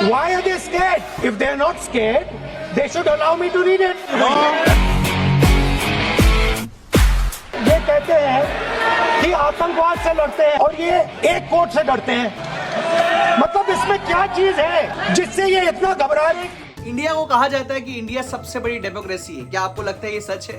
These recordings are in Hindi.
Why are they scared? If they are not scared, they should allow me to read it. ये कहते हैं कि आतंकवाद से लड़ते हैं और ये एक कोर्ट से डरते हैं। मतलब इसमें क्या चीज है जिससे ये इतना घबरा रहे? इंडिया को कहा जाता है कि इंडिया सबसे बड़ी डेमोक्रेसी है। क्या आपको लगता है ये सच है?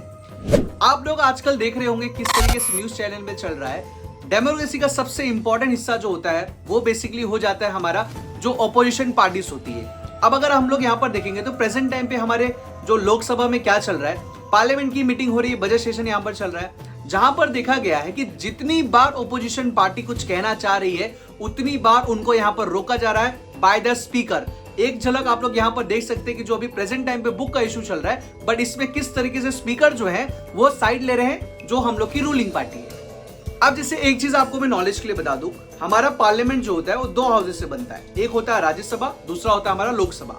आप लोग आजकल देख रहे होंगे किस तरीके से न्यूज चैनल में चल रहा है। डेमोक्रेसी का सबसे इंपॉर्टेंट हिस्सा जो होता है वो बेसिकली हो जाता है हमारा जो ऑपोजिशन पार्टीज होती है। अब अगर हम लोग यहाँ पर देखेंगे तो प्रेजेंट टाइम पे हमारे जो लोकसभा में क्या चल रहा है, पार्लियामेंट की मीटिंग हो रही है, बजट सेशन यहाँ पर चल रहा है, जहां पर देखा गया है कि जितनी बार ऑपोजिशन पार्टी कुछ कहना चाह रही है उतनी बार उनको यहाँ पर रोका जा रहा है बाय द स्पीकर। एक झलक आप लोग यहाँ पर देख सकते हैं कि जो अभी प्रेजेंट टाइम पे बुक का इशू चल रहा है, बट इसमें किस तरीके से स्पीकर जो है वो साइड ले रहे हैं जो हम लोग की रूलिंग पार्टी है। अब जैसे एक चीज आपको मैं नॉलेज के लिए बता दूं, हमारा पार्लियामेंट जो होता है वो दो हाउसेस से बनता है। एक होता है राज्यसभा, दूसरा होता है हमारा लोकसभा।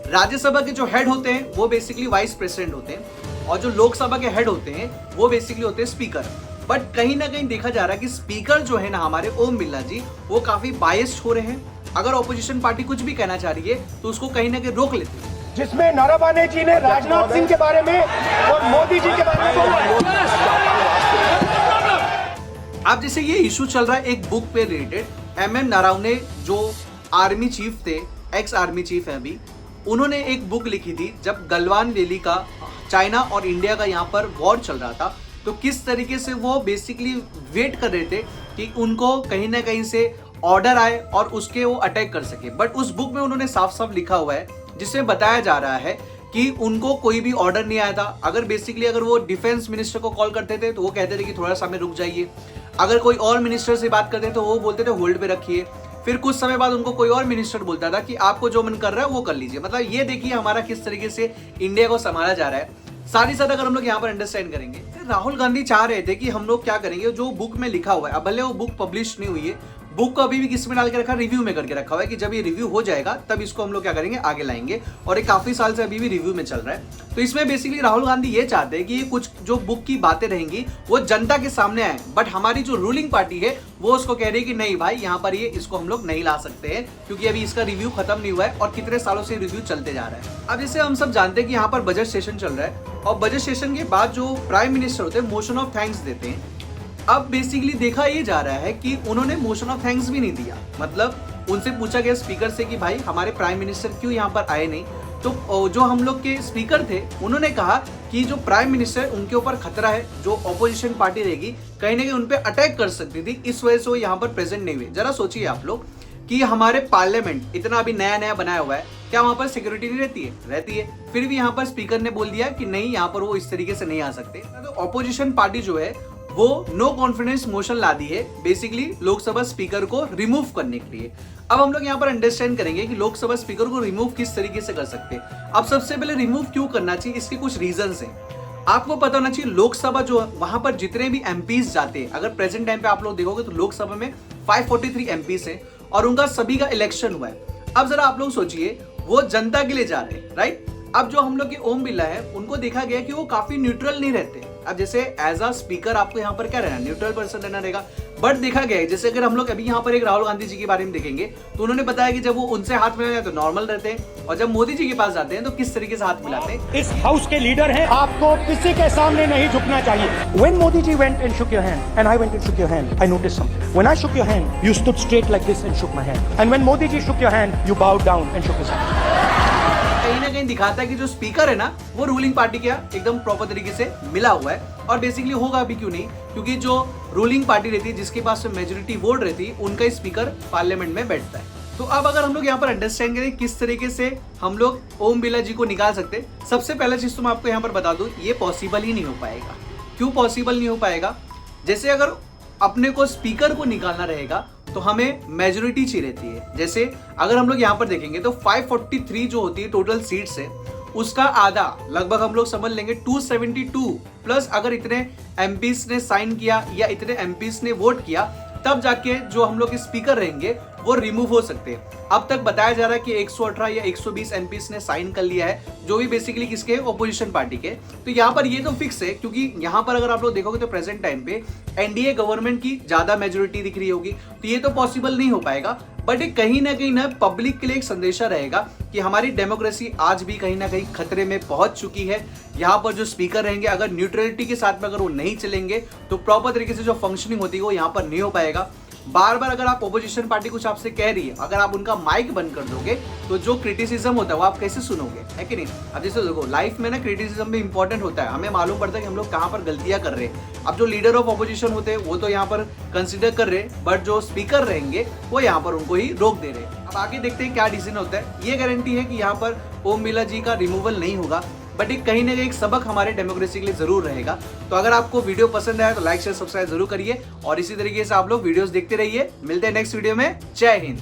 राज्यसभा के जो हेड होते हैं वो बेसिकली वाइस प्रेसिडेंट होते हैं और जो लोकसभा के हेड होते हैं वो बेसिकली होते हैं स्पीकर। बट कहीं ना कहीं देखा जा रहा है कि स्पीकर जो है ना हमारे ओम बिरला जी वो काफी बायस्ड हो रहे हैं। अगर ऑपोजिशन पार्टी कुछ भी कहना चाह रही है तो उसको कहीं ना कहीं रोक लेते हैं। जिसमें नाराबाने जी ने राजनाथ सिंह के बारे में और मोदी जी के बारे में बोला। अब जैसे ये इशू चल रहा है एक बुक पे रिलेटेड, MM नारावने जो आर्मी चीफ थे, एक्स आर्मी चीफ है अभी, उन्होंने एक बुक लिखी थी जब गलवान वैली का चाइना और इंडिया का यहाँ पर वॉर चल रहा था, तो किस तरीके से वो बेसिकली वेट कर रहे थे कि उनको कहीं ना कहीं से ऑर्डर आए और उसके वो अटैक कर सके। बट उस बुक में उन्होंने साफ साफ लिखा हुआ है जिसमें बताया जा रहा है कि उनको कोई भी ऑर्डर नहीं आया था। अगर वो डिफेंस मिनिस्टर को कॉल करते थे तो वो कहते थे कि थोड़ा सा में रुक जाइए। अगर कोई और मिनिस्टर से बात करते तो वो बोलते थे होल्ड पे रखिए। फिर कुछ समय बाद उनको कोई और मिनिस्टर बोलता था कि आपको जो मन कर रहा है वो कर लीजिए। मतलब ये देखिए हमारा किस तरीके से इंडिया को संभाला जा रहा है। साथ ही साथ अगर हम लोग यहाँ पर अंडरस्टैंड करेंगे, राहुल गांधी चाह रहे थे कि हम लोग क्या करेंगे, जो बुक में लिखा हुआ है, अब भले वो बुक पब्लिश नहीं हुई है, बुक को अभी भी किस में डाल के रखा, रिव्यू में करके रखा हुआ है कि जब ये रिव्यू हो जाएगा तब इसको हम लोग क्या करेंगे, आगे लाएंगे। और ये काफी साल से अभी भी रिव्यू में चल रहा है। तो इसमें बेसिकली राहुल गांधी ये चाहते हैं कि ये कुछ जो बुक की बातें रहेंगी वो जनता के सामने आए। बट हमारी जो रूलिंग पार्टी है वो उसको कह रही है कि नहीं भाई, यहाँ पर ये इसको हम लोग नहीं ला सकते हैं क्योंकि अभी इसका रिव्यू खत्म नहीं हुआ है और कितने सालों से रिव्यू चलते जा रहा है। अब जैसे हम सब जानते हैं कि यहाँ पर बजट सेशन चल रहा है और बजट सेशन के बाद जो प्राइम मिनिस्टर होते हैं मोशन ऑफ थैंक्स देते हैं। अब बेसिकली देखा ये जा रहा है कि उन्होंने मोशन ऑफ थैंक्स भी नहीं दिया। मतलब उनसे पूछा गया स्पीकर से कि भाई हमारे प्राइम मिनिस्टर क्यों यहाँ पर आए नहीं, तो जो हम लोग के स्पीकर थे उन्होंने कहा कि जो प्राइम मिनिस्टर उनके ऊपर खतरा है, जो ऑपोजिशन पार्टी रहेगी कहीं ना कहीं उन पे अटैक कर सकती थी, इस वजह से वो यहाँ पर प्रेजेंट नहीं हुए। जरा सोचिए आप लोग कि हमारे पार्लियामेंट इतना अभी नया नया बनाया हुआ है, क्या वहां पर सिक्योरिटी नहीं रहती है? रहती है। फिर भी यहाँ पर स्पीकर ने बोल दिया कि नहीं, यहाँ पर वो इस तरीके से नहीं आ सकते। तो ऑपोजिशन पार्टी जो है वो नो कॉन्फिडेंस मोशन ला दी है बेसिकली लोकसभा स्पीकर को रिमूव करने के लिए। अब हम लोग यहाँ पर अंडरस्टैंड करेंगे कि लोकसभा स्पीकर को रिमूव किस तरीके से कर सकते हैं। अब सबसे पहले रिमूव क्यों करना चाहिए, इसके कुछ रीजंस हैं। आपको पता होना चाहिए लोकसभा जो वहां पर जितने भी एमपीज जाते हैं, अगर प्रेजेंट टाइम पे आप लोग देखोगे तो लोकसभा में 543 एमपीज हैं और उनका सभी का इलेक्शन हुआ है। अब जरा आप लोग सोचिए, वो जनता के लिए जा रहे हैं, राइट। अब जो हम लोग के ओम बिरला है उनको देखा गया कि वो काफी न्यूट्रल नहीं रहते। अब जैसे एज अ स्पीकर आपको यहाँ पर क्या रहना, न्यूट्रल पर्सन रहना रहेगा। बट देखा गया है जैसे अगर हम लोग अभी यहाँ पर एक राहुल गांधी जी के बारे में देखेंगे तो उन्होंने बताया कि जब वो उनसे हाथ मिलाते तो नॉर्मल रहते हैं और जब मोदी जी के पास जाते हैं तो किस तरीके से हाथ मिलाते हैं। इस हाउस के लीडर हैं, आपको किसी के सामने नहीं झुकना चाहिए। When Modi ji went and shook your hand and I went and shook your hand, I noticed something. When I shook your hand, you stood straight like this and shook my hand. And when Modi ji shook your hand, you bowed down and shook his hand. कहीं ना कहीं दिखाता है कि जो स्पीकर है ना वो रूलिंग पार्टी का एकदम प्रॉपर तरीके से मिला हुआ है। और बेसिकली होगा भी क्यों नहीं, क्योंकि जो रूलिंग पार्टी रहती है जिसके पास मेजोरिटी वोट रहती है उनका स्पीकर पार्लियामेंट में बैठता है। तो अब अगर हम लोग यहाँ पर अंडरस्टैंड करें किस तरीके से हम लोग ओम बिरला जी को निकाल सकते, सबसे पहला चीज तो मैं आपको यहाँ पर बता दूं, ये पॉसिबल ही नहीं हो पाएगा। क्यों पॉसिबल नहीं हो पाएगा? जैसे अगर अपने को स्पीकर को निकालना रहेगा तो हमें मेजोरिटी चाहिए रहती है। जैसे अगर हम लोग यहाँ पर देखेंगे तो 543 जो होती है टोटल सीट्स है, उसका आधा लगभग हम लोग समझ लेंगे 272 प्लस अगर इतने एमपीस ने साइन किया या इतने एमपीस ने वोट किया तब जाके जो हम लोग स्पीकर रहेंगे वो रिमूव हो सकते हैं। अब तक बताया जा रहा है कि 118 या 120 एमपीस ने साइन कर लिया है, जो भी बेसिकली किसके, ओपोजिशन पार्टी के। तो यहाँ पर ये तो फिक्स है, क्योंकि यहाँ पर अगर आप लोग देखोगे तो प्रेजेंट टाइम पे एनडीए गवर्नमेंट की ज्यादा मेजोरिटी दिख रही होगी, तो ये तो पॉसिबल नहीं हो पाएगा। बट एक कहीं ना पब्लिक के लिए एक संदेशा रहेगा कि हमारी डेमोक्रेसी आज भी कहीं ना कहीं खतरे में पहुंच चुकी है। यहाँ पर जो स्पीकर रहेंगे, अगर न्यूट्रलिटी के साथ में अगर वो नहीं चलेंगे तो प्रॉपर तरीके से जो फंक्शनिंग होती है वो यहाँ पर नहीं हो पाएगा। बार बार अगर आप ओपोजिशन पार्टी कुछ आपसे कह रही है, अगर आप उनका माइक बंद कर दोगे तो जो क्रिटिसिज्म होता है वो आप कैसे सुनोगे, है कि नहीं। अब जैसे देखो, लाइफ में ना क्रिटिसिज्म भी इंपॉर्टेंट होता है, हमें मालूम पड़ता है कि हम लोग कहाँ पर गलतियां कर रहे हैं। अब जो लीडर ऑफ ओपोजिशन होते हैं वो तो यहाँ पर कंसिडर कर रहे हैं, बट जो स्पीकर रहेंगे वो यहाँ पर उनको ही रोक दे रहे हैं। अब आगे देखते हैं क्या डिसीजन होता है। ये गारंटी है कि यहाँ पर ओम बिरला जी का रिमूवल नहीं होगा, बट एक कहीं ना कहीं एक सबक हमारे डेमोक्रेसी के लिए जरूर रहेगा। तो अगर आपको वीडियो पसंद आया तो लाइक शेयर सब्सक्राइब जरूर करिए, और इसी तरीके से आप लोग वीडियोस देखते रहिए। मिलते हैं नेक्स्ट वीडियो में। जय हिंद।